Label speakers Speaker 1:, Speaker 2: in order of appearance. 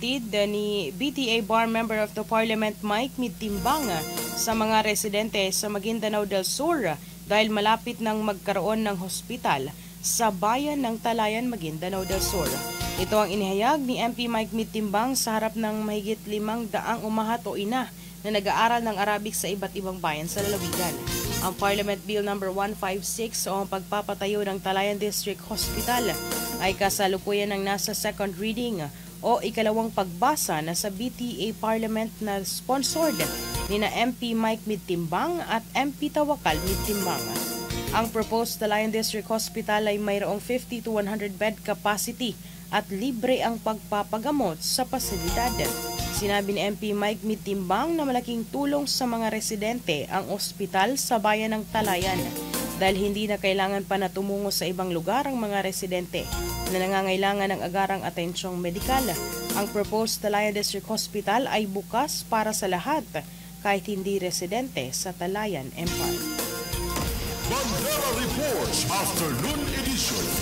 Speaker 1: Ihatid ni BTA Bar Member of the Parliament Mike Mitimbang sa mga residente sa Maguindanao del Sur dahil malapit nang magkaroon ng hospital sa bayan ng Talayan, Maguindanao del Sur. Ito ang inihayag ni MP Mike Mitimbang sa harap ng mahigit 500 umahat o ina na nag-aaral ng Arabic sa iba't ibang bayan sa lalawigan. Ang Parliament Bill No. 156 o ang pagpapatayo ng Talayan District Hospital ay kasalukuyan ng nasa second reading o ikalawang pagbasa na sa BTA Parliament na sponsored ni na MP Mike Mitimbang at MP Tawakal Mitimbang. Ang proposed Talayan District Hospital ay mayroong 50 to 100 bed capacity at libre ang pagpapagamot sa pasilidad. Sinabi ni MP Mike Mitimbang na malaking tulong sa mga residente ang ospital sa bayan ng Talayan dahil hindi na kailangan pa na tumungo sa ibang lugar ang mga residente na nangangailangan ng agarang atensyong medikal. Ang proposed Talayan District Hospital ay bukas para sa lahat kahit hindi residente sa Talayan Empire.
Speaker 2: Bandera Reports Afternoon Edition.